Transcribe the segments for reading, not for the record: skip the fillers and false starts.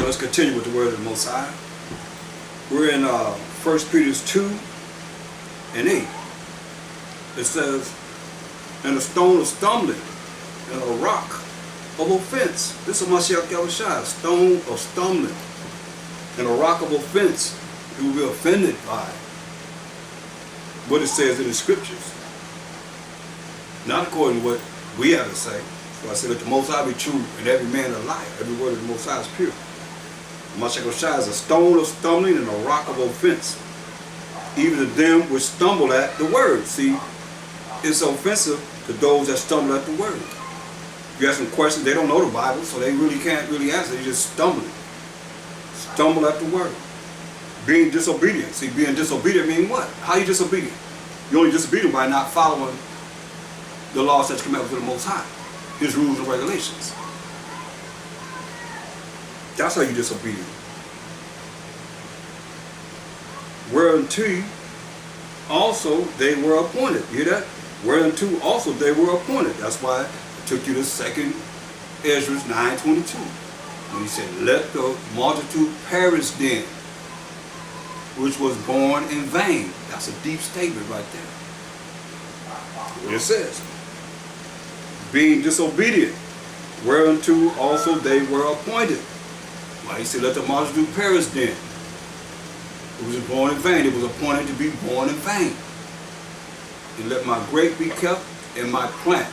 let's continue with the word of the Most High. We're in 1 Peter 2:8. It says, and a stone of stumbling and a rock of offense. This is Mashayach Yahawashi, stone of stumbling and a rock of offense. You will be offended by what it says in the scriptures. Not according to what we have to say. So I said, let the Most High be true and every man a liar. Every word of the Most High is pure. Mashayach Yahawashi is a stone of stumbling and a rock of offense. Even to them which stumble at the word. See, it's offensive to those that stumble at the word. You ask them questions, they don't know the Bible, so they really can't really answer. They're just stumbling. Stumble at the word. Being disobedient. See, being disobedient means what? How are you disobedient? You're only disobedient by not following the laws, such commandments of the Most High, His rules and regulations. That's how you disobedient. Whereunto also they were appointed. You hear that? Whereunto also they were appointed. That's why it took you to 2nd Ezra 9:22. When he said, let the multitude perish then, which was born in vain. That's a deep statement right there. What it says. Being disobedient, whereunto also they were appointed. Why he said, let the multitude perish then. It was born in vain. It was appointed to be born in vain. And let my grape be kept and my plant.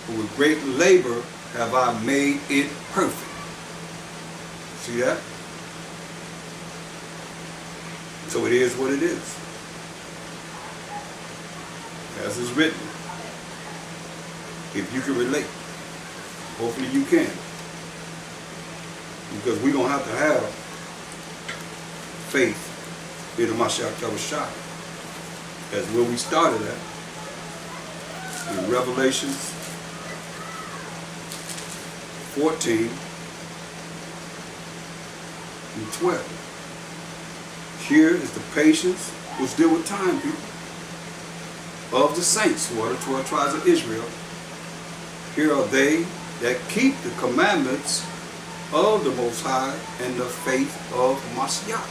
For with great labor have I made it perfect. See that? So it is what it is. As is written. If you can relate. Hopefully you can. Because we're going to have faith in the Mashayach Yahawashi. That's where we started at. In Revelations 14 and 12. Here is the patience which deal with time, people, of the saints who are the 12 tribes of Israel. Here are they that keep the commandments of the Most High and the faith of Mashayach.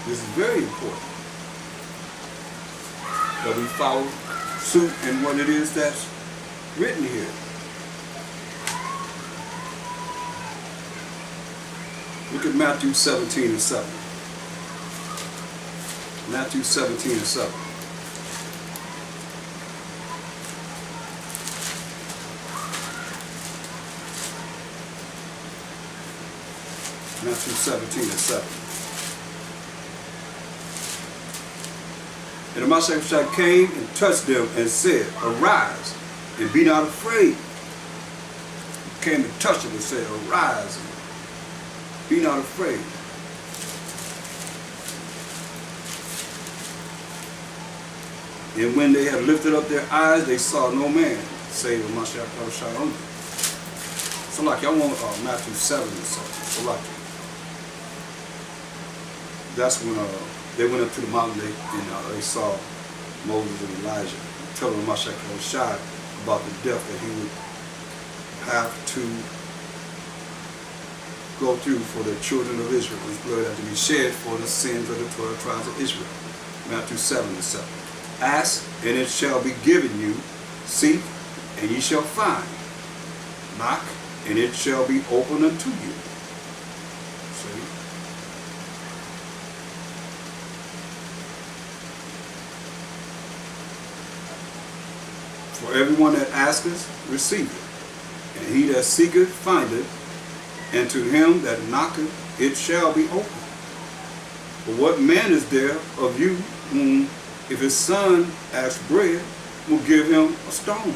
This is very important that we follow suit in what it is that's written here. Look at Matthew 17 and 7. Matthew 17 and 7. Matthew 17 and 7. And the Mashayach came and touched them and said, arise and be not afraid. He came and touched them and said, arise and be not afraid. And when they had lifted up their eyes, they saw no man, save the Mashayach Yahawashi only. So like y'all want Matthew 7 and something. So like that's when they went up to the mountain and they saw Moses and Elijah telling Mashayach Yahawashi about the death that he would have to go through for the children of Israel. His blood had to be shed for the sins of the 12 tribes of Israel. Matthew 7 and 7. Ask, and it shall be given you. Seek, and ye shall find. Knock, and it shall be opened unto you. See? For everyone that asketh, receiveth. And he that seeketh, findeth. And to him that knocketh, it shall be opened. But what man is there of you whom, if his son asks bread, will give him a stone?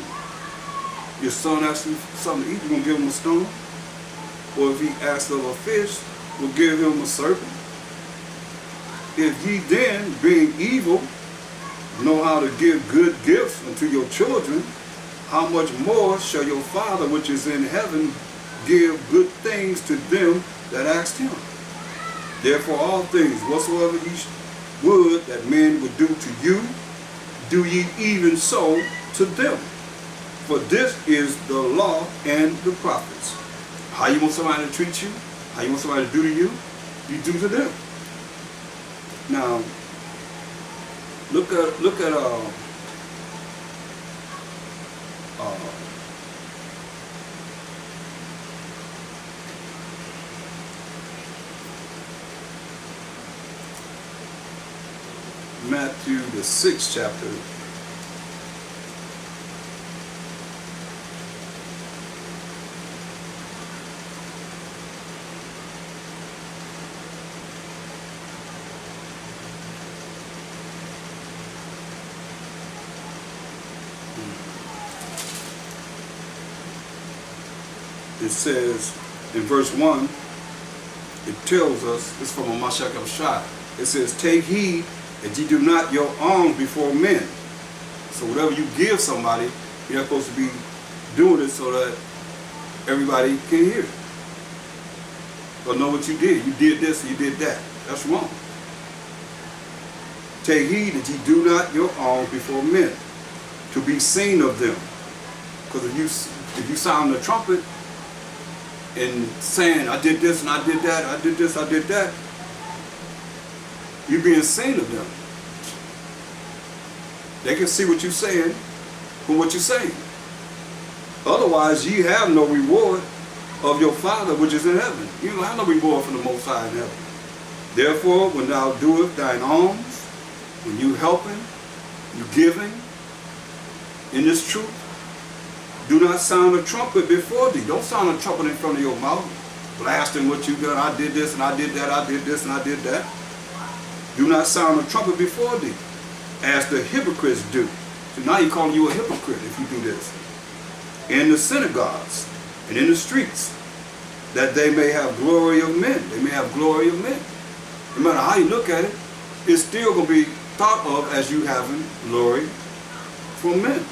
Your son asks him something to eat, you're going to give him a stone? Or if he asks of a fish, will give him a serpent? If ye then, being evil, know how to give good gifts unto your children, how much more shall your Father which is in heaven give good things to them that ask him? Therefore all things whatsoever ye would that men would do to you, do ye even so to them. For this is the law and the prophets. How you want somebody to treat you, how you want somebody to do to you, you do to them. Now, look at Matthew the 6th chapter. It says in verse 1, it tells us, it's from a Mashayach. It says, take heed that ye do not your alms before men. So whatever you give somebody, you're supposed to be doing it so that everybody can hear it. Or know what you did. You did this and you did that. That's wrong. Take heed that ye do not your alms before men, to be seen of them. Because if you sound the trumpet and saying, I did this and I did that, I did this, I did that, you're being seen of them. They can see what you're saying from what you're saying. Otherwise, ye have no reward of your Father which is in heaven. You don't have no reward from the Most High in heaven. Therefore, when thou doest thine alms, when you helping, you giving in this truth, do not sound a trumpet before thee. Don't sound a trumpet in front of your mouth, blasting what you done. I did this and I did that, I did this and I did that. Do not sound a trumpet before thee, as the hypocrites do. So now he's calling you a hypocrite if you do this. In the synagogues and in the streets, that they may have glory of men. They may have glory of men. No matter how you look at it, it's still going to be thought of as you having glory from men.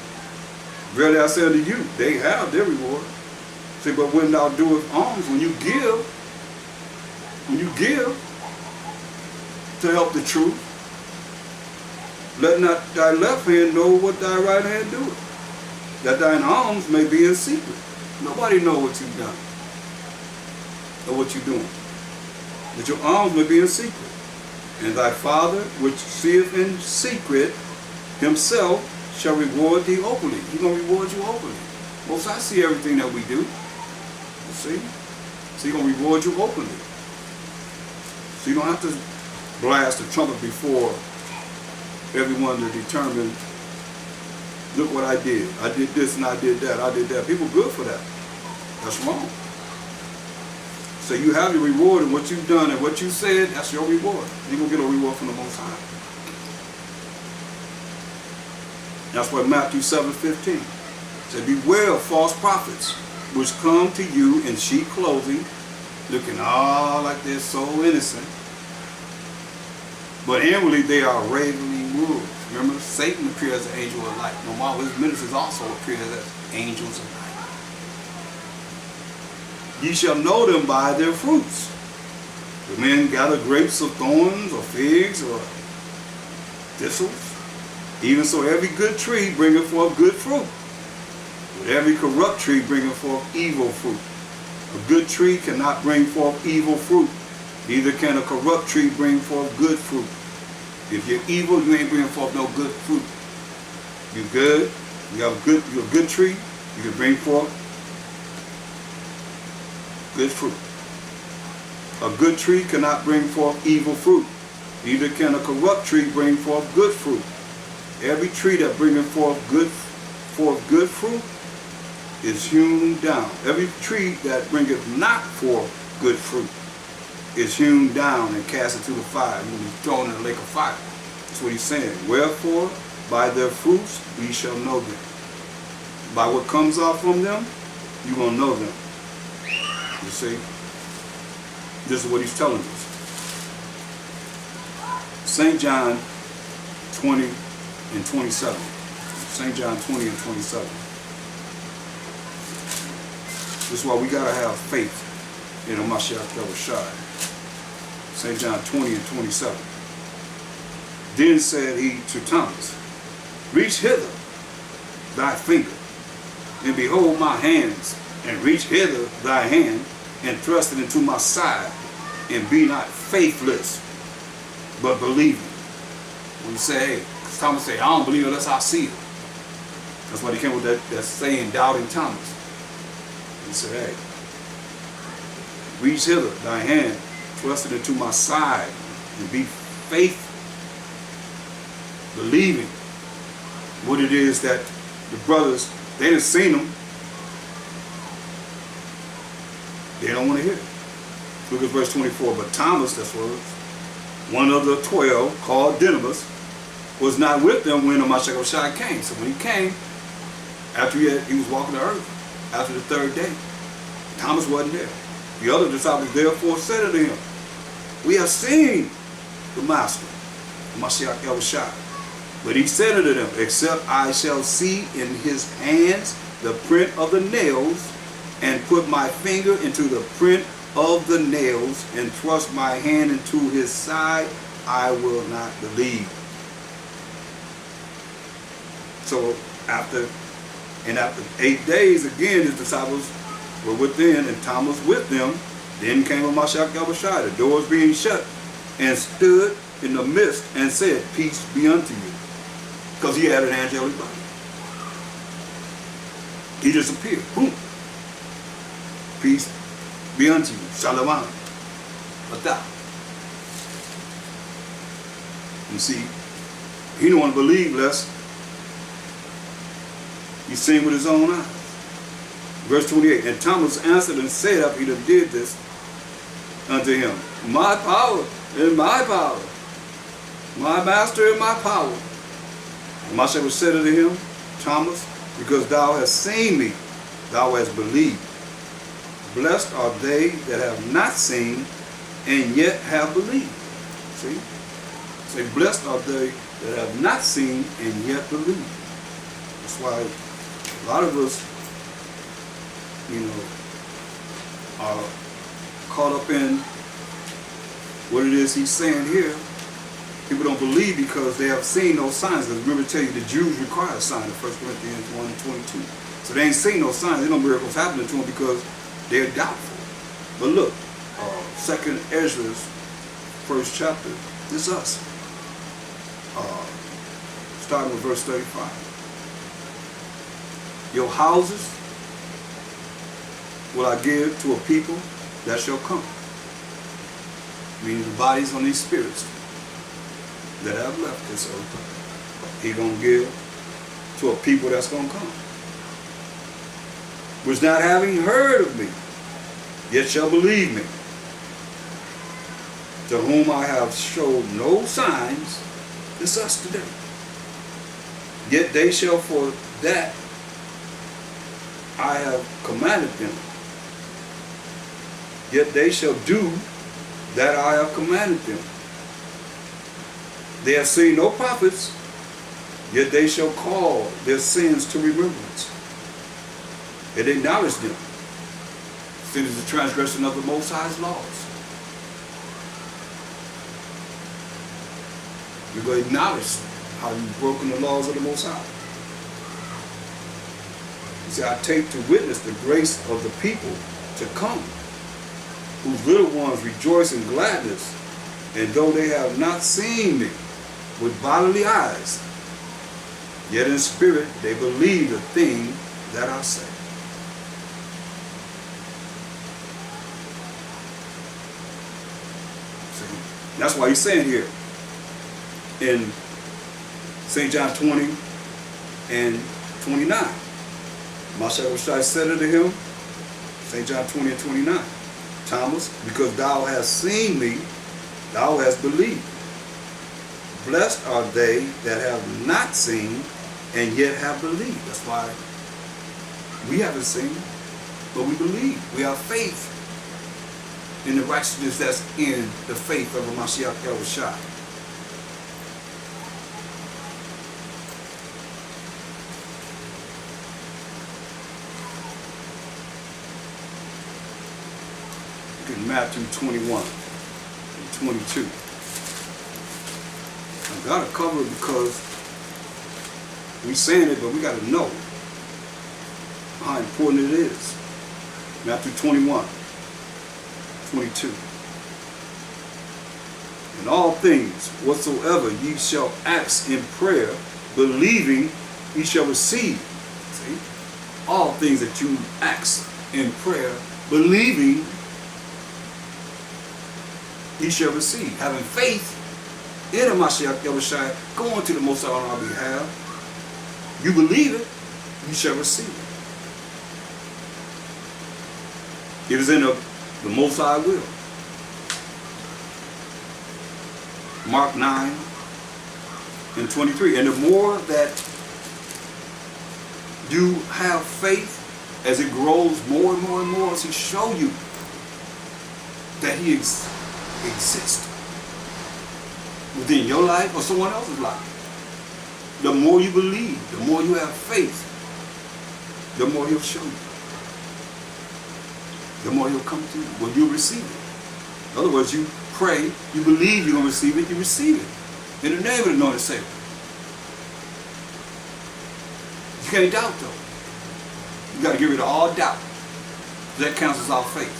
Verily I say unto you, they have their reward. See, but when thou doest alms, when you give to help the truth, let not thy left hand know what thy right hand doeth, that thine alms may be in secret. Nobody know what you've done or what you're doing. That your alms may be in secret. And thy Father, which seeth in secret, himself shall reward thee openly. He's going to reward you openly. Most I see everything that we do. You see? So he's going to reward you openly. So you don't have to blast the trumpet before everyone to determine, look what I did. I did this and I did that. I did that. People good for that. That's wrong. So you have your reward, and what you've done and what you said, that's your reward. You're going to get a reward from the Most High. That's what Matthew 7:15 said, beware of false prophets, which come to you in sheep clothing, looking all like they're so innocent, but inwardly they are ravening wolves. Remember, Satan appears as an angel of light. No matter his ministers also appear as angels of light. Ye shall know them by their fruits. Do men gather grapes of thorns, or figs, or thistles? Even so every good tree bringeth forth good fruit, but every corrupt tree bringeth forth evil fruit. A good tree cannot bring forth evil fruit, neither can a corrupt tree bring forth good fruit. If you're evil, you ain't bringing forth no good fruit. You're good, you're a good tree, you can bring forth good fruit. A good tree cannot bring forth evil fruit, neither can a corrupt tree bring forth good fruit. Every tree that bringeth forth good fruit is hewn down. Every tree that bringeth not forth good fruit is hewn down and cast into the fire, and will be thrown in the lake of fire. That's what he's saying. Wherefore, by their fruits we shall know them. By what comes out from them, you're going to know them. You see? This is what he's telling us. St. John 20 and 27. St. John 20 and 27. This is why we got to have faith in a Mashayach Yahawashi. St. John 20 and 27. Then said he to Thomas, reach hither thy finger, and behold my hands, and reach hither thy hand, and thrust it into my side, and be not faithless, but believing. When you say, hey, Thomas say, I don't believe unless I see it. That's why he came with that saying, doubting Thomas. He said, hey, reach hither thy hand, thrust it into my side, and be faithful, believing what it is that the brothers, they didn't seen him. They don't want to hear it. Look at verse 24. But Thomas, that's what it was, one of the 12, called Didymus, was not with them when the Mashayach came. So when he came, after he was walking the earth, after the third day, Thomas wasn't there. The other disciples therefore said unto him, we have seen the Master, Mashayach Yahawashi. But he said unto them, except I shall see in his hands the print of the nails, and put my finger into the print of the nails, and thrust my hand into his side, I will not believe. So after 8 days, again his disciples were within, and Thomas with them. Then came a Mashayach Yahawashi, the doors being shut, and stood in the midst, and said, peace be unto you. Because he had an angelic body. He disappeared. Boom. Peace be unto you. Thaahwam. You see, he don't want to believe lest he's seen with his own eyes. Verse 28. And Thomas answered and said, after he did this unto him, my power and my power, my master and my power. And Mashayach said unto him, Thomas, because thou hast seen me, thou hast believed. Blessed are they that have not seen and yet have believed. See? Say, blessed are they that have not seen and yet believe. That's why a lot of us, are caught up in what it is he's saying here. People don't believe because they have seen those signs. Because remember, tell you the Jews require a sign in 1 Corinthians 1:22. So they ain't seen no signs. There's no miracles happening to them because they're doubtful. But look, 2nd Ezra's 1st chapter, this is us. Starting with verse 35. Your houses will I give to a people that shall come. Meaning the bodies on these spirits that have left this earth. He gonna give to a people that's gonna come. Which not having heard of me, yet shall believe me. To whom I have showed no signs, this us today. Yet they shall for that I have commanded them. Yet they shall do that I have commanded them. They have seen no prophets, yet they shall call their sins to remembrance. And acknowledge them. Sin is the transgression of the Most High's laws. You're going to acknowledge how you've broken the laws of the Most High. You see, I take to witness the grace of the people to come, whose little ones rejoice in gladness, and though they have not seen me with bodily eyes, yet in spirit they believe the thing that I say. See? That's why he's saying here in St. John 20 and 29. Mashayach said unto him, St. John 20 and 29, Thomas, because thou hast seen me, thou hast believed. Blessed are they that have not seen and yet have believed. That's why we haven't seen, but we believe. We have faith in the righteousness that's in the faith of a Mashayach Yahawashi. In Matthew 21 and 22. I've got to cover it because we saying it, but we got to know how important it is. Matthew 21 22. In all things whatsoever ye shall ask in prayer, believing ye shall receive. See? All things that you ask in prayer, believing ye shall receive. Having faith in the Mashayach Yahawashi, going to the Most High on our behalf. You believe it, you shall receive it. It is in the Most High will. Mark 9 and 23. And the more that you have faith, as it grows more and more and more, as He show you that He exists within your life or someone else's life. The more you believe, the more you have faith, the more He'll show you. The more He'll come to you when you receive it. In other words, you pray, you believe you're going to receive it, you receive it. In the name of the Anointed Savior. You can't doubt though. You got to get rid of all doubt. That counts as our faith.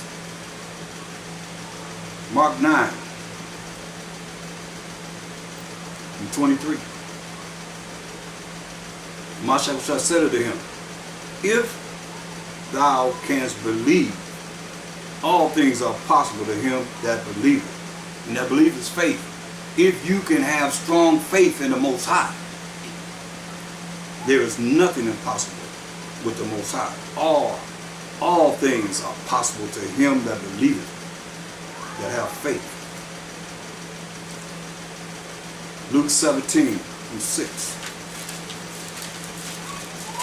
Mark 9 and 23. Mashayach said unto him, if thou canst believe, all things are possible to him that believeth. And that belief is faith. If you can have strong faith in the Most High, there is nothing impossible with the Most High. All things are possible to him that believeth, that have faith. Luke 17 and 6.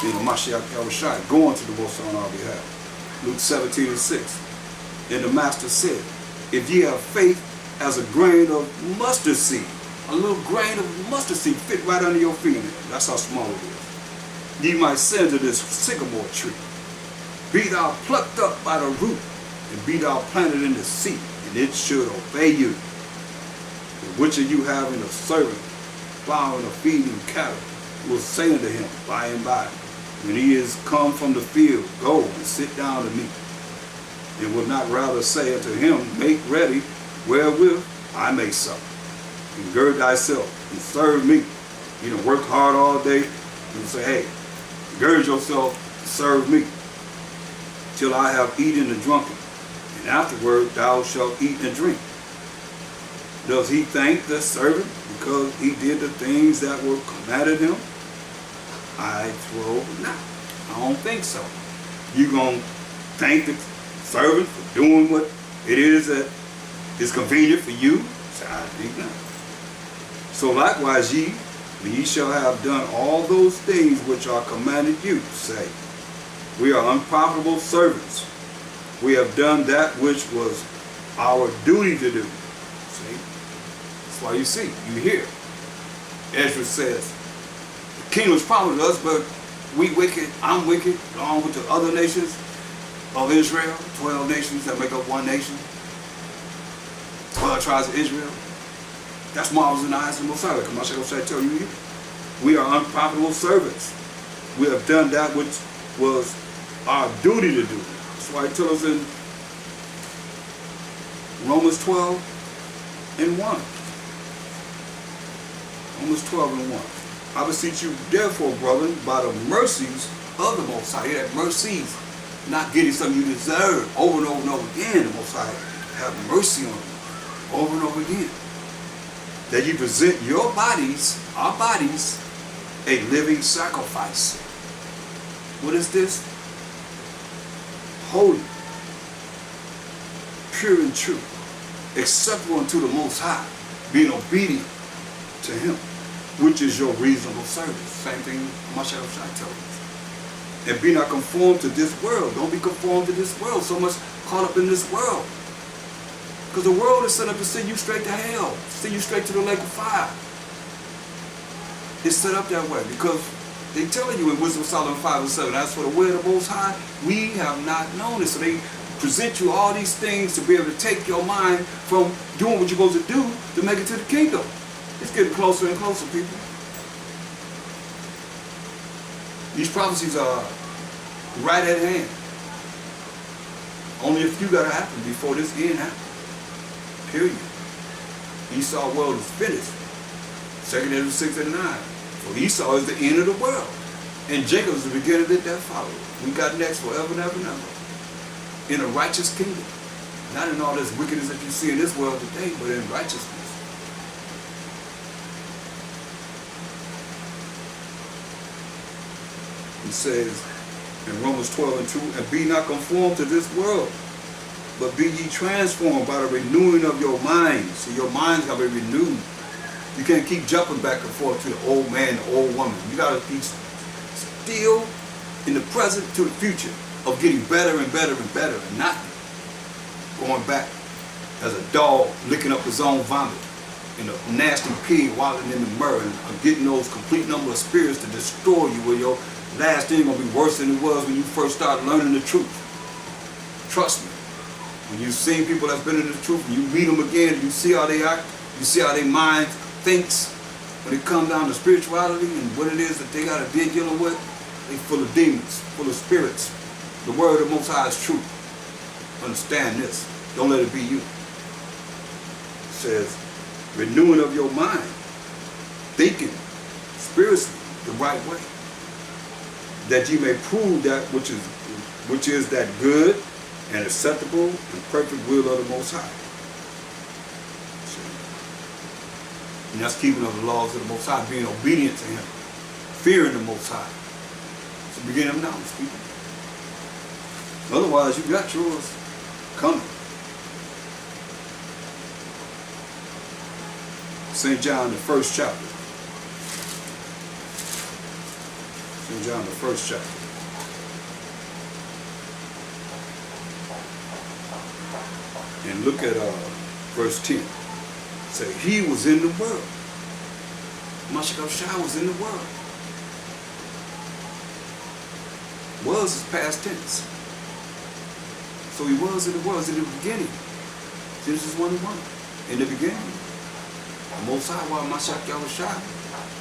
In the Mashayach Yahawashi, going to the Most High on our behalf. Luke 17 and 6. And the Master said, if ye have faith as a grain of mustard seed, a little grain of mustard seed fit right under your fingernail. That's how small it is. Ye might say to this sycamore tree, be thou plucked up by the root, and be thou planted in the sea, and it should obey you. And which of you having a servant plowing or feeding cattle will say unto him by and by, when he is come from the field, go and sit down to meat. And will not rather say unto him, make ready wherewith I may sup, and gird thyself and serve me. You know, worked hard all day, and say, hey, gird yourself, serve me, till I have eaten and drunken, and afterward thou shalt eat and drink. Does he thank the servant because he did the things that were commanded him? I trow not. I don't think so. You gonna thank the servant for doing what it is that is convenient for you? I think not. So likewise ye, when ye shall have done all those things which are commanded you, say, we are unprofitable servants. We have done that which was our duty to do. See? That's why you see, you hear. Ezra says, the king was promised us, but we wicked, I'm wicked, along with the other nations of Israel, 12 nations that make up one nation, 12 tribes of Israel. That's marvelous in the eyes of the Most High. Come on, I tell you here. We are unprofitable servants. We have done that which was our duty to do. That's why he tells us in Romans 12 and 1. Romans 12 and 1. I beseech you, therefore, brethren, by the mercies of the Most High. That mercies, not getting something you deserve. Over and over and over again, the Most High have mercy on you. Over and over again. That you present your bodies, our bodies, a living sacrifice. What is this? Holy, pure and true, acceptable unto the Most High, being obedient to Him, which is your reasonable service. Same thing Mashayach tells us. And be not conformed to this world. Don't be conformed to this world, so much caught up in this world. Because the world is set up to send you straight to hell, send you straight to the lake of fire. It's set up that way because they telling you in Wisdom of Solomon 5 and 7, as for the way of the Most High, we have not known it. So they present you all these things to be able to take your mind from doing what you're supposed to do to make it to the kingdom. It's getting closer and closer, people. These prophecies are right at hand. Only a few gotta happen before this end happens. Period. Esau's world is finished. 2 Ezra 6 and 9. For Esau is the end of the world. And Jacob is the beginning that followed. We got next forever and ever and ever. In a righteous kingdom. Not in all this wickedness that you see in this world today, but in righteousness. He says in Romans 12 and 2, and be not conformed to this world, but be ye transformed by the renewing of your minds. So your mind's got to be renewed. You can't keep jumping back and forth to the old man, the old woman. You got to be still in the present to the future of getting better and better and better, and not going back as a dog licking up his own vomit and a nasty pig wallowing in the mud, and getting those complete number of spirits to destroy you, where your last thing gonna be worse than it was when you first started learning the truth. Trust me. When you've seen people that's been in the truth, and you meet them again, and you see how they act, you see how their mind thinks, when it comes down to spirituality and what it is that they gotta be dealing with, they full of demons, full of spirits. The word of the Most High is true. Understand this. Don't let it be you. It says, renewing of your mind, thinking spiritually the right way, that ye may prove that which is that good and acceptable and perfect will of the Most High. See? And that's keeping of the laws of the Most High, being obedient to Him, fearing the Most High. It's the beginning of knowledge, people. Otherwise, you got yours coming. St. John, the first chapter. St. John, the first chapter. And look at verse 10. Say, he was in the world. Mashayach was in the world. Was is past tense. So he was in the world, in the beginning. Genesis 1 and 1. In the beginning. The Most High, while Mashayach Yahawashi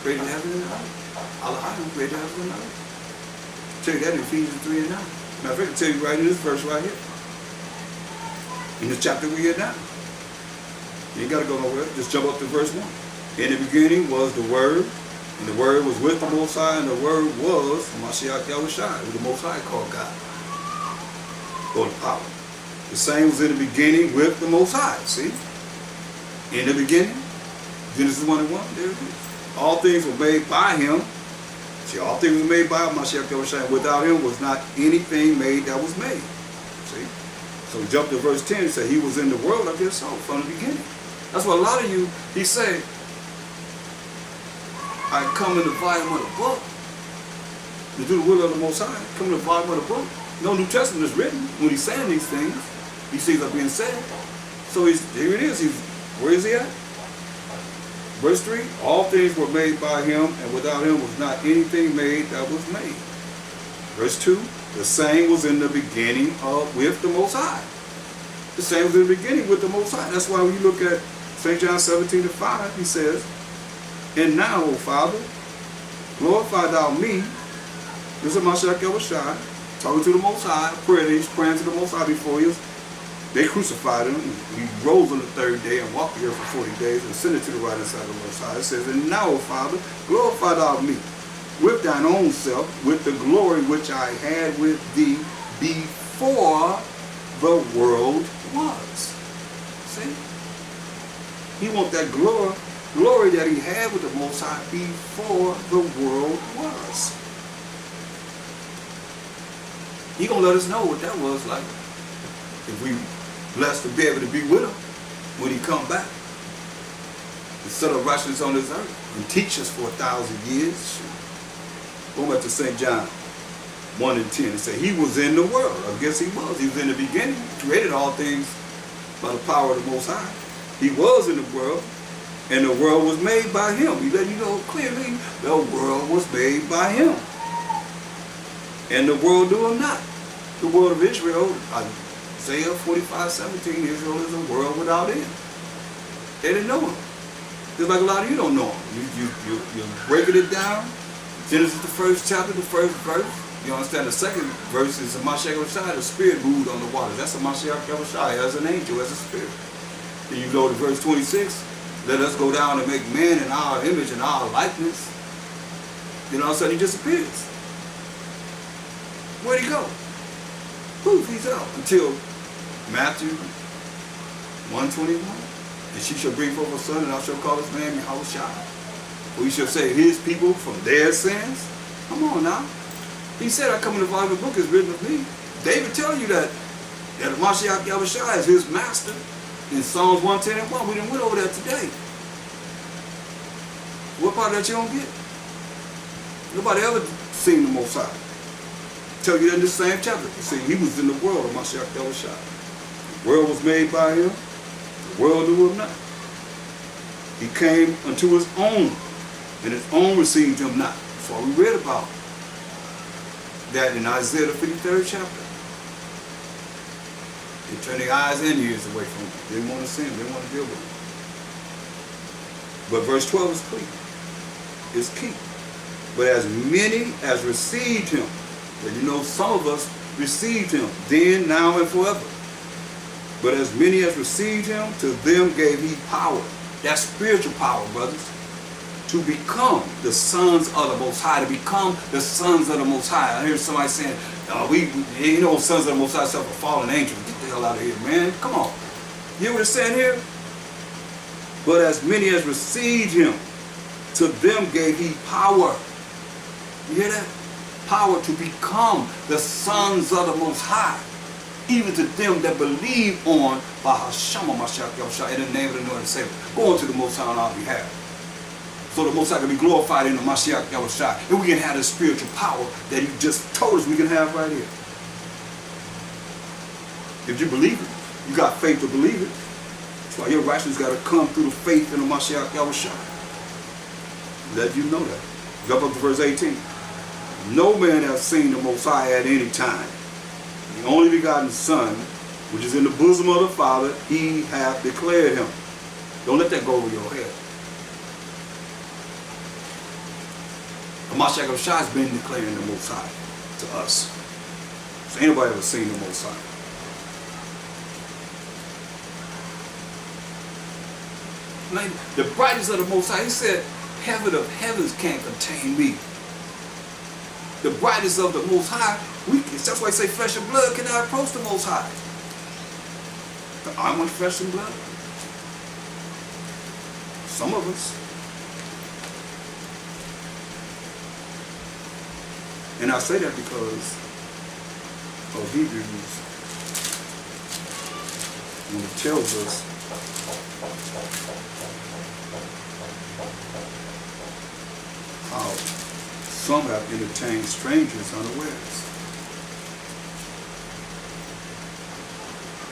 created heaven and earth. Allah created heaven and earth. Tell you that in Ephesians 3 and 9. Matter of fact, I tell you right in this verse right here. In this chapter we here now. You ain't got to go nowhere. Just jump up to verse 1. In the beginning was the Word, and the Word was with the Most High, and the Word was Mashayach Yahawashi, who the Most High called God. Or the power. The same was in the beginning with the Most High. See? In the beginning, Genesis 1 and 1, there it is. All things were made by Him. See, all things were made by Mashayach Yahawashi. Without Him was not anything made that was made. See? So jump to verse 10 and say, He was in the world, I guess so, from the beginning. That's what a lot of you, He said, I come in the volume of the book to do the will of the Most High. Come in the volume of the book. No New Testament is written. When He's saying these things, these things are being said. So here it is. Where is He at? Verse 3, all things were made by Him, and without Him was not anything made that was made. Verse 2, the same was in the beginning with the Most High. The same was in the beginning with the Most High. That's why when you look at St. John 17:5, He says, and now, O Father, glorify Thou me. This is Mashayach Yahawashi, talking to the Most High, he's praying to the Most High before they crucified Him. He rose on the third day and walked the earth for 40 days and ascended to the right hand side of the Most High. It says, and now, O Father, glorify Thou me with Thine own self, with the glory which I had with Thee before the world was. See? He wants that glory that He had with the Most High before the world was. He gonna let us know what that was like. If we blessed to be able to be with Him when He come back. And set up righteousness on this earth and teach us for 1,000 years. Going back to St. John 1 and 10. It said He was in the world. I guess He was. He was in the beginning. He created all things by the power of the Most High. He was in the world. And the world was made by Him. He let you know clearly the world was made by Him. And the world knew Him not. The world of Israel, Isaiah 45:17, Israel is a world without end. They didn't know Him. Just like a lot of you don't know Him. You're breaking it down. Genesis the first chapter, the first verse. You understand? The second verse is the Mashayach, the spirit moved on the waters. That's a Mashayach as an angel, as a spirit. Then you go to verse 26. Let us go down and make man in our image and our likeness. Then all of a sudden he disappears. Where'd he go? Poof, he's out. Until Matthew 1:21. And she shall bring forth a son, and I shall call his name Yahawashi. We shall say his people from their sins. Come on now. He said, I come in the volume of the book is written of me. David tell you that Mashayach Yahawashi is his master. In Psalms 110 and 1, we done went over that today. What part of that you don't get? Nobody ever seen the Most High. Tell you that in this same chapter. You see, he was in the world of Mashayach Yahawashi. The world was made by him. The world knew him not. He came unto his own, and his own received him not. That's what we read about that in Isaiah the 53rd chapter. They turned their eyes and ears away from him. They didn't want to see him. They didn't want to deal with him. But verse 12 is clear. It's key. But as many as received him, and you know some of us received him, then, now, and forever. But as many as received him, to them gave he power. That's spiritual power, brothers. To become the sons of the Most High. To become the sons of the Most High. I hear somebody saying, you know, sons of the Most High self a fallen angel. Get the hell out of here, man. Come on. You hear what it's saying here? But as many as received him, to them gave he power. You hear that? Power to become the sons of the Most High. Even to them that believe on Bahashama Mashayach Yahawashi in the name of the Lord and Savior. Going to the Most High on our behalf. So the Most High can be glorified in the Mashayach Yahawashi. And we can have the spiritual power that he just told us we can have right here. If you believe it, you got faith to believe it. That's why your righteousness got to come through the faith in the Mashayach Yahawashi. Let you know that. Go up to verse 18. No man has seen the Most High at any time. The only begotten Son, which is in the bosom of the Father, he hath declared him. Don't let that go over your head. The Mashayach Yahawashi has been declaring the Most High to us. So ain't nobody ever seen the Most High. Like the brightness of the Most High, he said, heaven of heavens can't contain me. The brightness of the Most High, weakness. That's why I say flesh and blood cannot approach the Most High. I'm on flesh and blood. Some of us. And I say that because of Hebrews, when it tells us how some have entertained strangers unawares.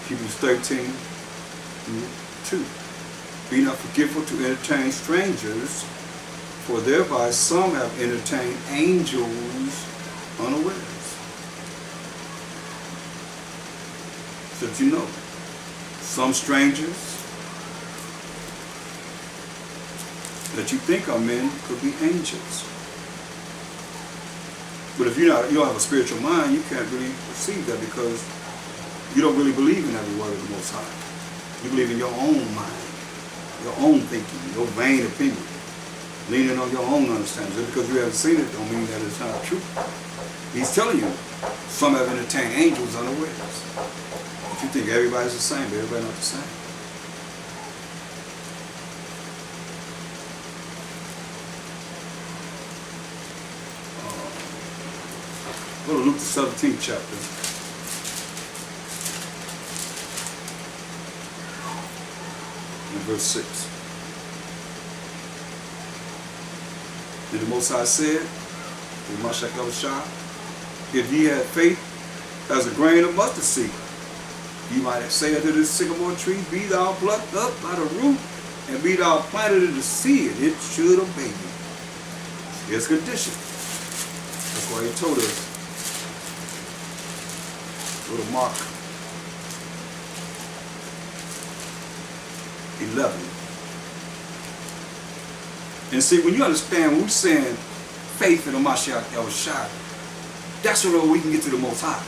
Hebrews 13:2. Be not forgetful to entertain strangers, for thereby some have entertained angels unawares. So that you know, some strangers that you think are men could be angels. But if you don't have a spiritual mind, you can't really receive that because you don't really believe in every word of the Most High. You believe in your own mind, your own thinking, your vain opinion, leaning on your own understanding. Just because you haven't seen it don't mean that it's not true. He's telling you, some have entertained angels unawares. But you think everybody's the same, but everybody's not the same. Go to Luke the 17th chapter. And verse 6. And the Most High said, to Mashayach Yahawashi, if ye had faith as a grain of mustard seed, ye might have said unto this sycamore tree, be thou plucked up by the root, and be thou planted in the sea, and it should obey you. Here's condition. That's why he told us. Go to Mark 11. And see, when you understand, when we're saying faith in the Mashayach Yahawashi, That's the way we can get to the Most High.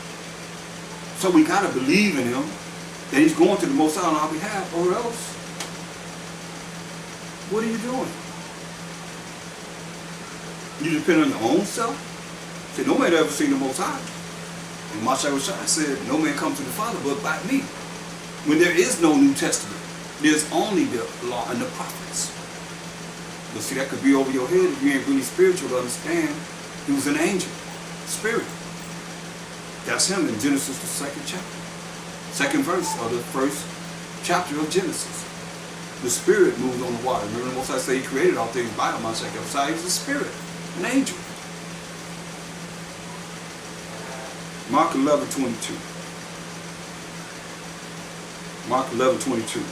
So we got to believe in him, that he's going to the Most High on our behalf, or else, what are you doing? You depend on your own self? Say, no man ever seen the Most High. And Mashayach said, no man comes to the Father but by me. When there is no New Testament, there's only the law and the prophets. But see, that could be over your head if you ain't really spiritual to understand. He was an angel, spirit. That's him in Genesis, the 2nd chapter. 2nd verse of the 1st chapter of Genesis. The spirit moved on the water. Remember the Most High said he created all things by him. Mashayach, he was a spirit, an angel. Mark 11:22. Mark 11:22.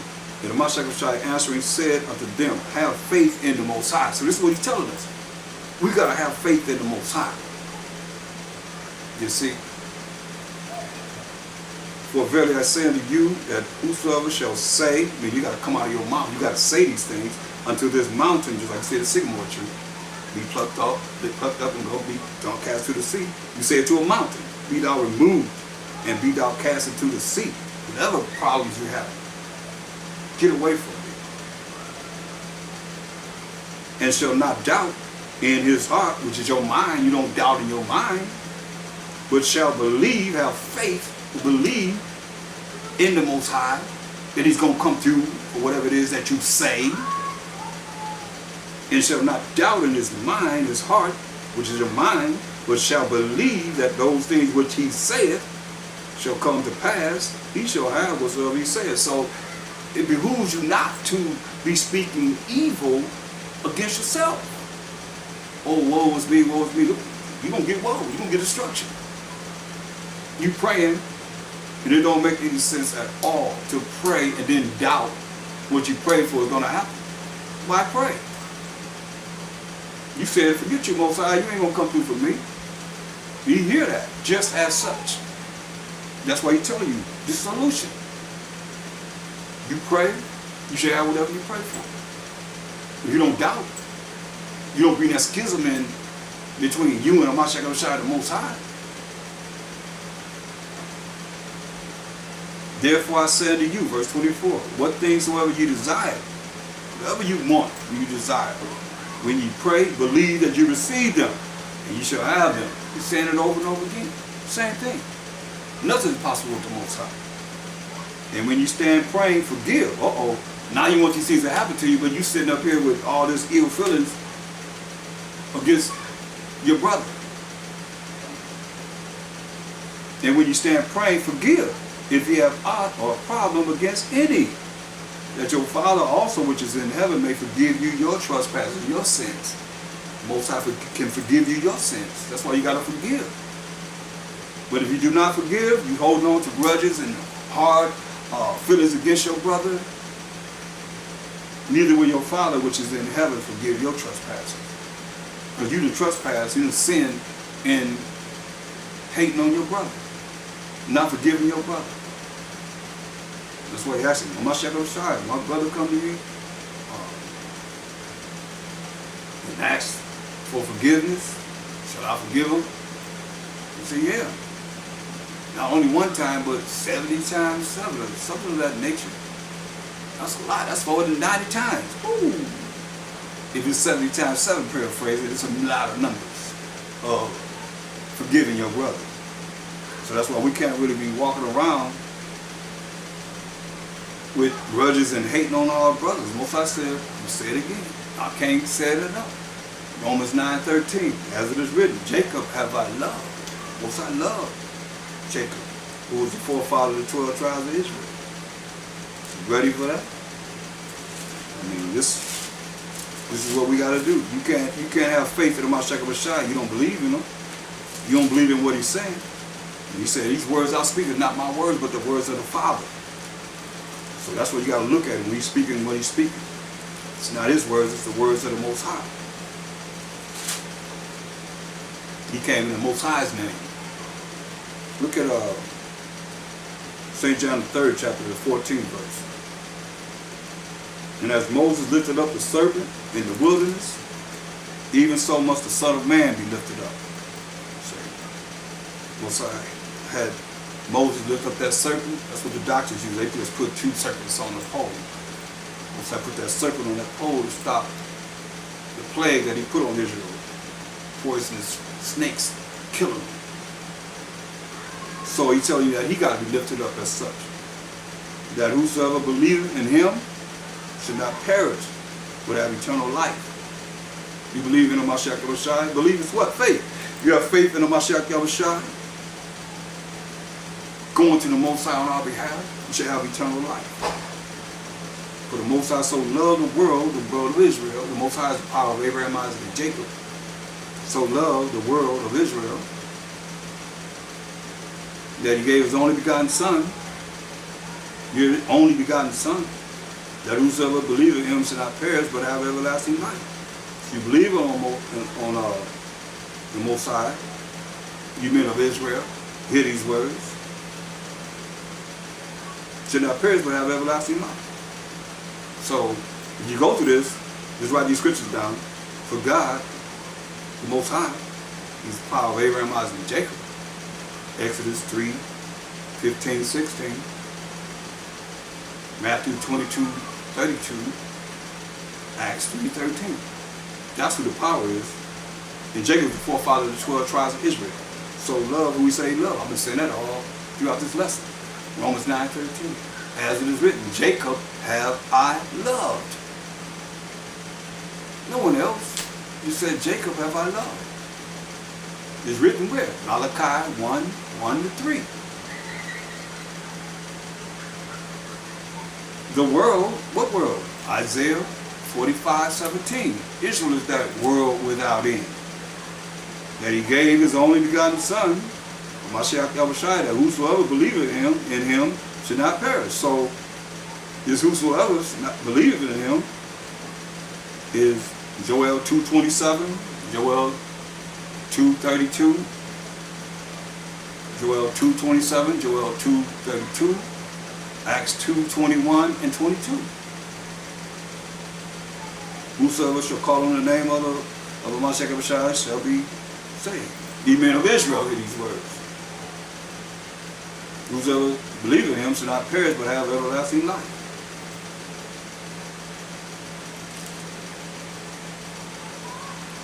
And the Mashayach answering said unto them, have faith in the Most High. So this is what he's telling us. We got to have faith in the Most High. You see? For verily I say unto you, that whosoever shall say, I mean, you got to come out of your mouth. You got to say these things until this mountain, just like I said, the sycamore tree, be plucked up and go be cast to the sea. You say it to a mountain, be thou removed and be thou cast into the sea. Whatever problems you have, get away from it. And shall not doubt in his heart, which is your mind. You don't doubt in your mind, but shall believe, have faith to believe in the Most High, that he's going to come through for whatever it is that you say. And shall not doubt in his mind, his heart, which is your mind, but shall believe that those things which he saith shall come to pass. He shall have whatsoever he saith. So it behooves you not to be speaking evil against yourself. Oh, woe is me, woe is me. You're going to get woe. You're going to get destruction. You praying, and it don't make any sense at all to pray and then doubt what you pray for is going to happen. Why pray? You said, forget you, Most High, you ain't going to come through for me. You hear that, just as such. That's why he's telling you the solution. You pray, you should have whatever you pray for. If you don't doubt, you don't bring that schism in between you and Mashayach, the Most High. Therefore I say unto you, verse 24, what things soever you desire, whatever you want, you desire, when you pray, believe that you receive them, and you shall have them. He's saying it over and over again. Same thing. Nothing is possible with the Most High. And when you stand praying, forgive. Uh-oh. Now you want these things to happen to you, but you sitting up here with all this ill feelings against your brother. And when you stand praying, forgive. If you have aught or a problem against any, that your Father also which is in heaven may forgive you your trespasses, your sins. Most High can forgive you your sins. That's why you got to forgive. But if you do not forgive, you hold on to grudges and hard feelings against your brother, neither will your Father which is in heaven forgive your trespasses. Because you done trespass, you done sin in hating on your brother, not forgiving your brother. That's why he asked him, Mashayach, my brother come to you and ask for forgiveness, shall I forgive him? He said, yeah. Not only one time, but 70 times 7, or something of that nature. That's a lot. That's more than 90 times. Ooh. If it's 70 times 7, paraphrase it, it's a lot of numbers of forgiving your brother. So that's why we can't really be walking around with grudges and hating on our brothers. Most I said, you say it again. I can't say it enough. Romans 9:13, as it is written, Jacob have I loved. Most I love Jacob, who was the forefather of the 12 tribes of Israel. You ready for that? I mean, this is what we got to do. You can't have faith in the Mashayach. You don't believe in him. You don't believe in what he's saying. And he said, these words I speak are not my words, but the words of the Father. So that's what you got to look at when he's speaking what he's speaking. It's not his words, it's the words of the Most High. He came in the Most High's name. Look at St. John the 3rd chapter, the 14th verse. And as Moses lifted up the serpent in the wilderness, even so must the Son of Man be lifted up. Mosiah had Moses lift up that serpent. That's what the doctors use. They just put 2 serpents on the pole. Mosiah put that serpent on that pole to stop the plague that he put on Israel. Poisonous snakes killing them. So he tells you that he got to be lifted up as such. That whosoever believeth in him should not perish, but have eternal life. You believe in the Mashayach Yahawashi? Believe is what? Faith. You have faith in the Mashayach Yahawashi? Going to the Most High on our behalf, you shall have eternal life. For the Most High so loved the world of Israel. The Most High is the power of Abraham, Isaac, and Jacob. So loved the world of Israel that he gave his only begotten Son, your only begotten Son, that whosoever believeth in him shall not perish but have everlasting life. If you believe on the Most High, you men of Israel, hear these words, shall not perish but have everlasting life. So, if you go through this, just write these scriptures down. For God, the Most High, He's the power of Abraham, Isaac, and Jacob. Exodus 3:15-16. Matthew 22:32. Acts 3:13. That's who the power is. And Jacob is the forefather of the 12 tribes of Israel. So love, who we say love. I've been saying that all throughout this lesson. Romans 9:13. As it is written, Jacob have I loved. No one else. You said, Jacob have I loved. It's written where? Malachi 1:1-3. The world, what world? Isaiah 45:17. Israel is that world without end. That he gave his only begotten Son, Mashayach Yahawashi, that whosoever believeth in him should not perish. So this whosoever believeth in him is Joel 2:27, Joel 2:32, Joel 2:27, Joel 2:32, Acts 2:21-22. Whosoever shall call on the name of the Mashayach Yahawashi shall be saved. Ye men of Israel hear these words. Whosoever believeth in him shall not perish but have everlasting life.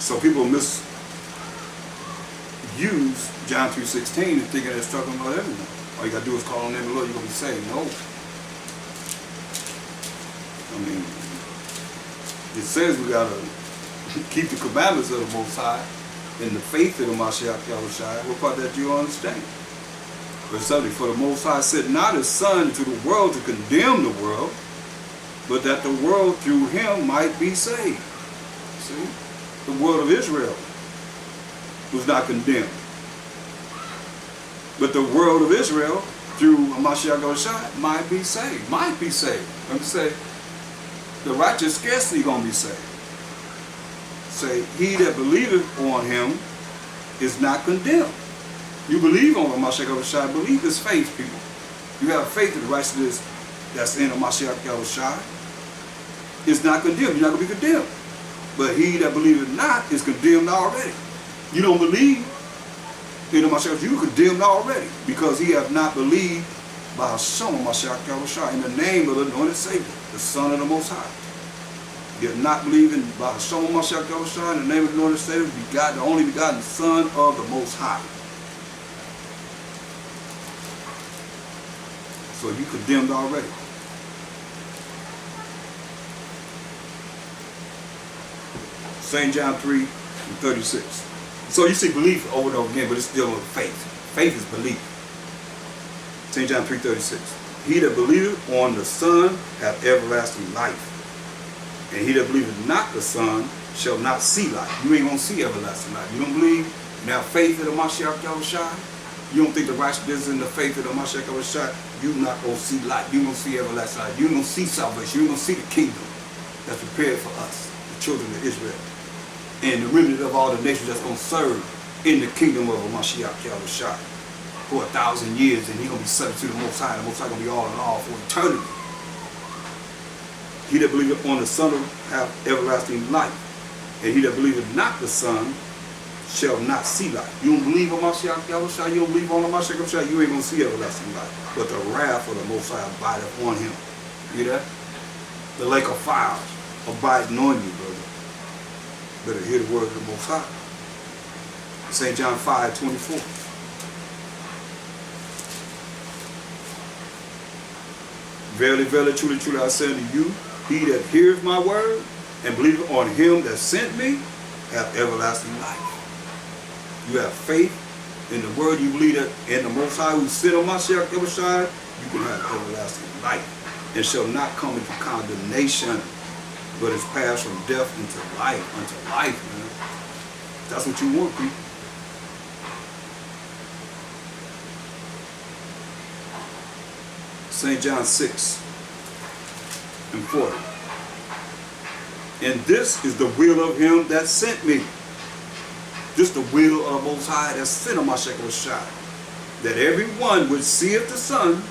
So people misuse John 3:16 and thinking it's talking about everyone. All you got to do is call on the name of the Lord, you're going to be saved. No. I mean, it says we got to keep the commandments of the Most High in the faith of the Mashayach Yahawashi. What part that you understand? Verse 70, for the Most High sent not his Son into the world to condemn the world, but that the world through him might be saved. See? The world of Israel was not condemned. But the world of Israel, through Mashayach Yahawashi, might be saved. Might be saved. Let me say, the righteous scarcely going to be saved. Say, he that believeth on him is not condemned. You believe on Mashayach Yahawashi, believe is faith, people. You have faith in the righteousness that's in Mashayach Yahawashi. It's not condemned. You're not going to be condemned. But he that believeth not is condemned already. You don't believe in the Mashayach, you're condemned already, because he hath not believed by Hashem Mashayach Yahawashi, in the name of the anointed Savior, the Son of the Most High. You have not believed in by Hashem Mashayach Yahawashi, in the name of the anointed Savior, the only begotten Son of the Most High. So you condemned already. St. John 3:36. So you see belief over and over again, but it's still with faith. Faith is belief. St. John 3:36. He that believeth on the Son hath everlasting life. And he that believeth not the Son shall not see life. You ain't going to see everlasting life. You don't believe in that faith of the Mashayach Yahawashi? You don't think the righteousness in the faith of the Mashayach Yahawashi? You're not going to see life. You're going to see everlasting life. You're going to see salvation. You're going to see the kingdom that's prepared for us, the children of Israel. And the remnant of all the nations that's going to serve in the kingdom of Mashayach Yahawashi for 1,000 years, and he's going to be subject to the Most High. The Most High going to be all in all for eternity. He that believeth on the Son hath everlasting life, and he that believeth not the Son shall not see life. You don't believe on Mashayach Yahawashi, you don't believe on the Mashayach Yahawashi, you ain't going to see everlasting life. But the wrath of the Most High abideth on him. You hear that? The lake of fire abiding on you, brother. Better hear the word of the Most High. St. John 5:24. Verily, verily, truly, truly, I say unto you, he that heareth my word and believeth on him that sent me have everlasting life. You have faith in the word, you believe that in the Most High who sit on Mashayach Yahawashi, you can have everlasting life and shall not come into condemnation, but is passed from death into life, unto life, man. That's what you want, people. St. John 6:40. And this is the will of him that sent me. This is the will of the Most High that sent on Mashayach Yahawashi, that everyone which seeth the Son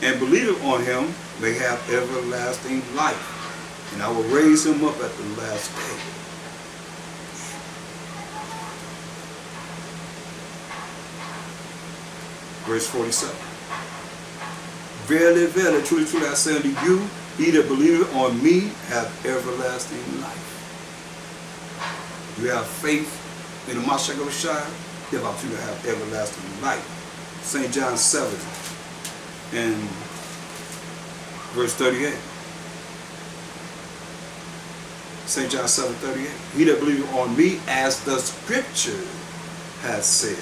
and believeth on him may have everlasting life, and I will raise him up at the last day. Verse 47. Verily, verily, truly, truly, I say unto you, he that believeth on me have everlasting life. You have faith in the Mashayach Yahawashi, you're about to have everlasting life. St. John 7 and verse 38. St. John 7:38. He that believeth on me, as the scripture has said,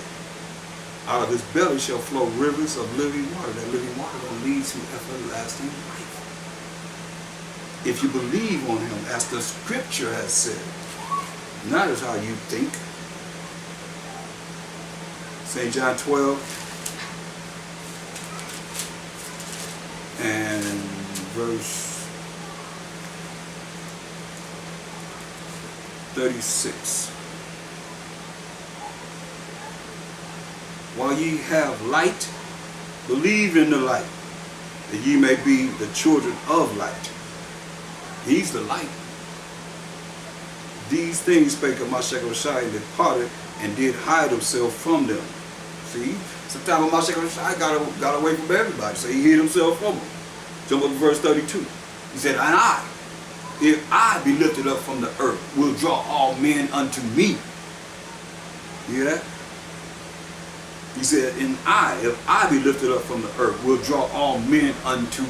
out of his belly shall flow rivers of living water. That living water will lead to everlasting life. If you believe on him, as the scripture has said, not as how you think. St. John 12 and verse 36. While ye have light, believe in the light, that ye may be the children of light. He's the light. These things spake of Mashayach Yahawashi and departed and did hide himself from them. See, sometimes Mashayach Yahawashi got away from everybody, so he hid himself from them. Jump up to verse 32. He said, and I, if I be lifted up from the earth, will draw all men unto me. You hear that? He said, and I, if I be lifted up from the earth, will draw all men unto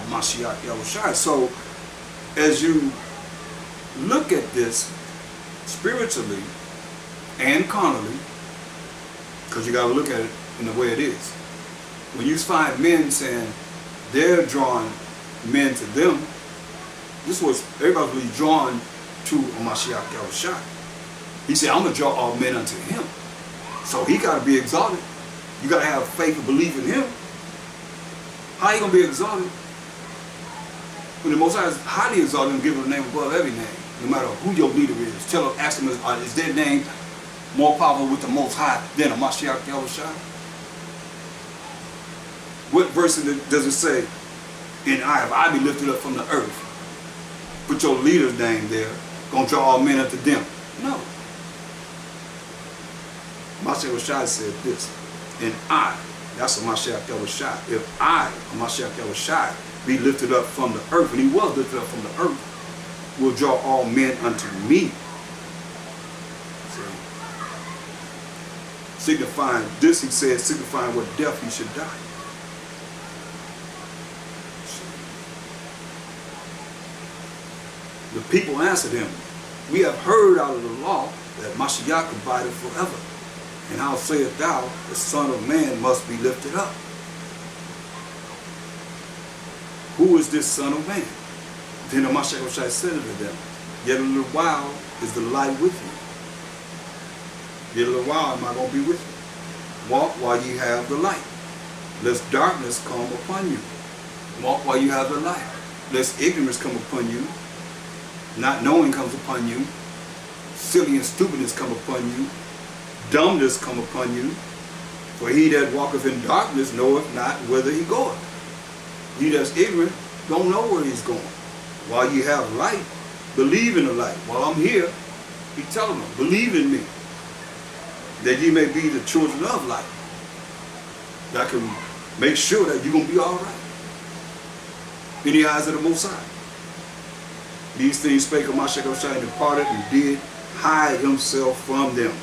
Mashayach Yahawashi. So, as you look at this spiritually and carnally, because you got to look at it in the way it is. When you find men saying they're drawing men to them, this was everybody was drawn to Mashayach Yahawashi. He said, I'm going to draw all men unto him. So he got to be exalted. You got to have faith and belief in him. How are you going to be exalted? When the Most High is highly exalted and given a name above every name, no matter who your leader is. Tell them, ask them, is their name more powerful with the Most High than a Mashayach Yahawashi? What verse does it say, and if I be lifted up from the earth, put your leader's name there, gonna draw all men unto them? No. Mashayach Yahawashi said this, and I, that's a Mashayach Yahawashi, if I, a Mashayach Yahawashi, be lifted up from the earth, and he was lifted up from the earth, will draw all men unto me. See? Signifying this, he said, signifying what death he should die. The people answered him, we have heard out of the law that Mashayach abideth forever. And how sayest thou, the Son of Man must be lifted up? Who is this Son of Man? Then the Mashayach said unto them, yet a little while is the light with you. Yet a little while am I going to be with you. Walk while ye have the light, lest darkness come upon you. Walk while you have the light, lest ignorance come upon you, not knowing comes upon you, silly and stupidness come upon you, dumbness come upon you. For he that walketh in darkness knoweth not whither he goeth. He that's ignorant don't know where he's going. While you have light, believe in the light. While I'm here, he's telling them, believe in me. that ye may be the children of light. That can make sure that you're going to be all right in the eyes of the Most High. These things spake of Mashayach and departed and did hide himself from them.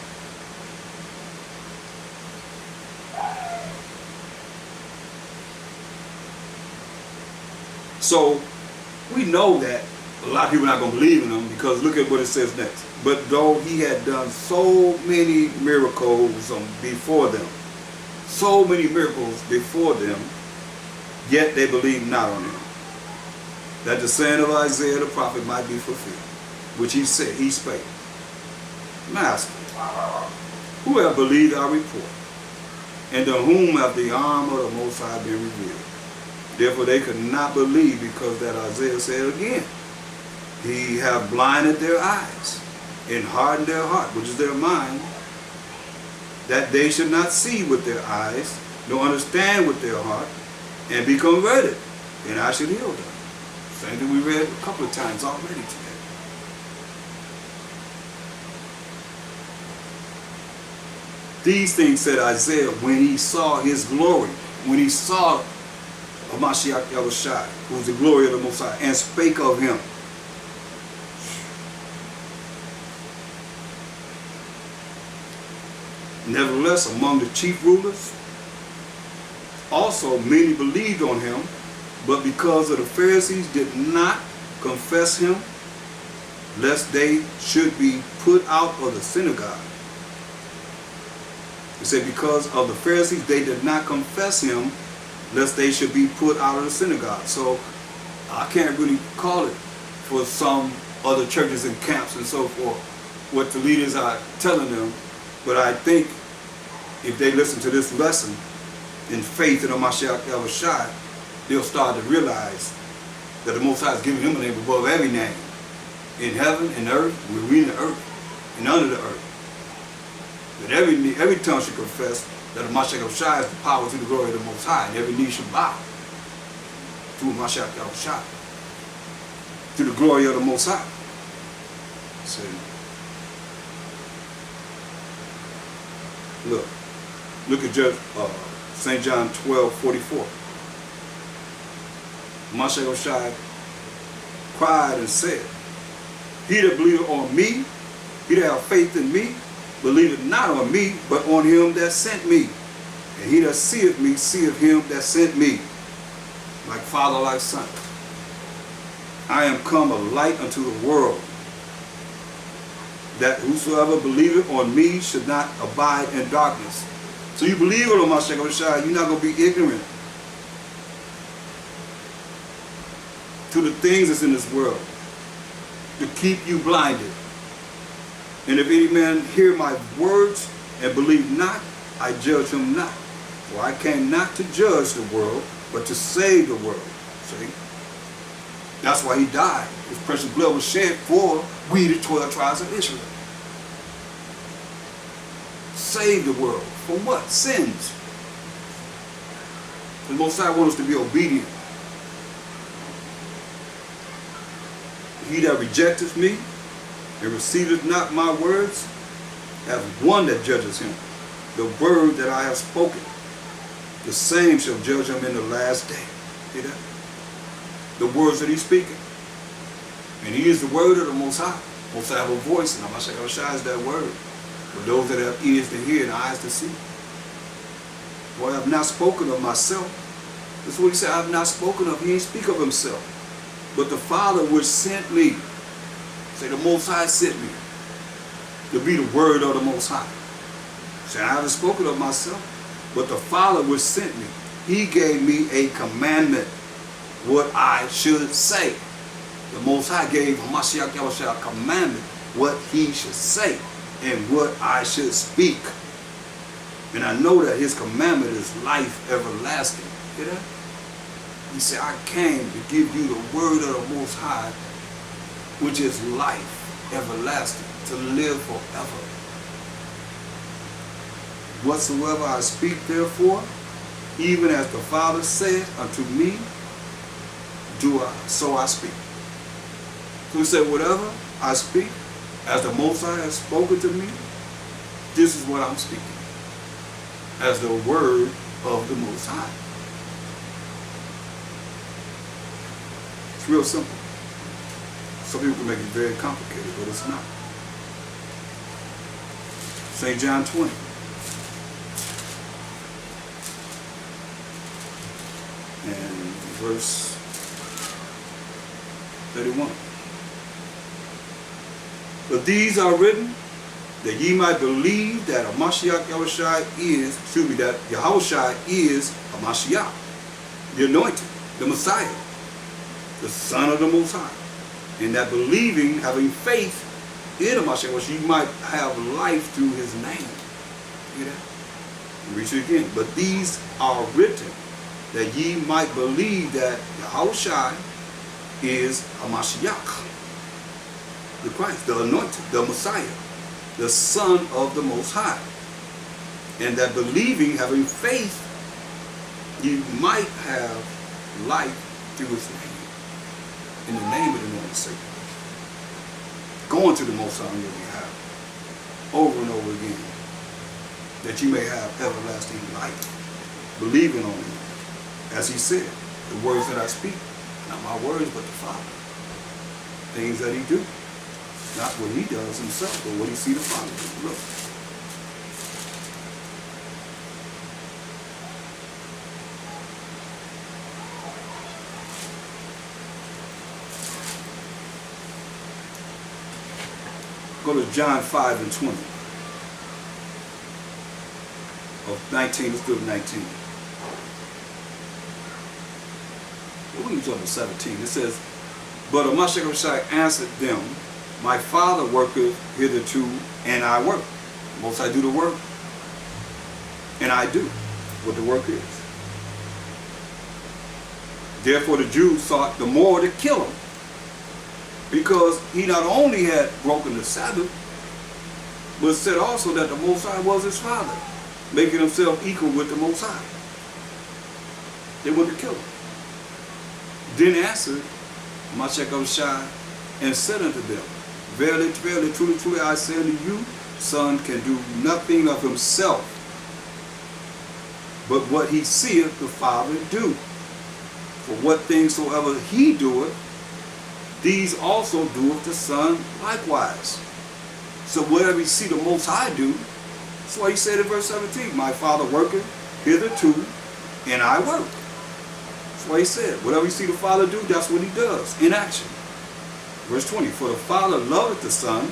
So we know that a lot of people are not going to believe in him, because look at what it says next. But though he had done so many miracles before them, so many miracles before them, yet they believed not on him, that the saying of Isaiah the prophet might be fulfilled, which he said, he spake, Master, who have believed our report, and to whom have the arm of the Most High been revealed? Therefore they could not believe, because that Isaiah said again, he have blinded their eyes and hardened their heart, which is their mind, that they should not see with their eyes, nor understand with their heart, and be converted, and I should heal them. Same thing we read a couple of times already today. These things said Isaiah when he saw his glory, when he saw Mashayach Yahawashi, who was the glory of the Most High, and spake of him. Nevertheless, among the chief rulers, also many believed on him, but because of the Pharisees did not confess him, lest they should be put out of the synagogue. He said because of the Pharisees, they did not confess him, lest they should be put out of the synagogue. So I can't really call it for some other churches and camps and so forth, what the leaders are telling them, but I think if they listen to this lesson in faith in Mashayach Yahawashi, they'll start to realize that the Most High is giving him a name above every name, in heaven and earth, within the earth, and under the earth. That every tongue should confess that the Mashayach Yahawashi is the power to the glory of the Most High, and every knee should bow to Mashayach Yahawashi, to the glory of the Most High. See? Look at St. John 12:44. Mashayach Yahawashi cried and said, he that believeth on me, he that have faith in me, believeth not on me, but on him that sent me. And he that seeth me, seeth him that sent me. Like father, like son. I am come a light unto the world, that whosoever believeth on me should not abide in darkness. So you believe on Mashayach Yahawashi, you're not going to be ignorant to the things that's in this world, to keep you blinded. And if any man hear my words and believe not, I judge him not. For I came not to judge the world, but to save the world. See? That's why he died. His precious blood was shed for we, the 12 tribes of Israel. Save the world. For what? Sins. The Most High wants us to be obedient. He that rejecteth me and receiveth not my words, hath one that judges him. The word that I have spoken, the same shall judge him in the last day. See that? The words that he's speaking. And he is the word of the Most High. Most High have a voice, and Mashayach Yahawashi is that word. For those that have ears to hear and eyes to see. For I have not spoken of myself. That's what he said, I have not spoken of. He ain't speak of himself. But the Father which sent me, say the Most High sent me, to be the word of the Most High. Say I haven't spoken of myself, but the Father which sent me, he gave me a commandment, what I should say. The Most High gave Mashayach Yahawashi a commandment, what he should say, and what I should speak. And I know that his commandment is life everlasting. Hear that? He said, I came to give you the word of the Most High, which is life everlasting, to live forever. Whatsoever I speak, therefore, even as the Father said unto me, do I, so I speak. So he said, whatever I speak, as the Most High has spoken to me, This is what I'm speaking as the word of the Most High. It's real simple. Some people can make it very complicated, but it's not. St. John 20. And verse 31. But these are written that ye might believe that a Mashayach Yahawashi is, that Yahawashi is a Mashayach, the anointed, the Messiah, the Son of the Most High. And that believing, having faith in a Mashayach, you might have life through his name. Hear that? Read it again. But these are written that ye might believe that Yahawashi is a Mashayach, the Christ, the anointed, the Messiah, the Son of the Most High. And that believing, having faith, you might have life through his name. In the name of the Lord and Savior. Going to the Most High on your behalf, over and over again, that you may have everlasting life, believing on him. As he said, the words that I speak, not my words, but the Father. Things that he do. Not what he does himself, but what he see the Father do. Look. Go to John 5 and 20. Of 19, let's go to 19. Well, we can jump to 17. It says, but Mashayach answered them, my Father worketh hitherto, and I work. Most I do the work, and I do what the work is. Therefore the Jews sought the more to kill him, because he not only had broken the Sabbath, but said also that the Most High was his Father, making himself equal with the Most High. They wanted to kill him. Then answered Mashayach and said unto them, verily, verily, truly, truly, I say unto you, Son can do nothing of himself, but what he seeth the Father do. For what things soever he doeth, these also doeth the Son likewise. So whatever you see the Most High do, that's why he said in verse 17, my Father worketh hitherto, and I work. That's why he said, whatever you see the Father do, that's what he does, in action. Verse 20, for the Father loveth the Son,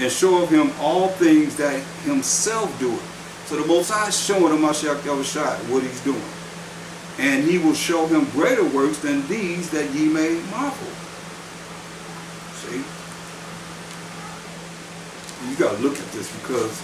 and showeth him all things that himself doeth. So the Most High is showing him Mashayach Yahawashi what he's doing. And he will show him greater works than these, that ye may marvel. See? You got to look at this, because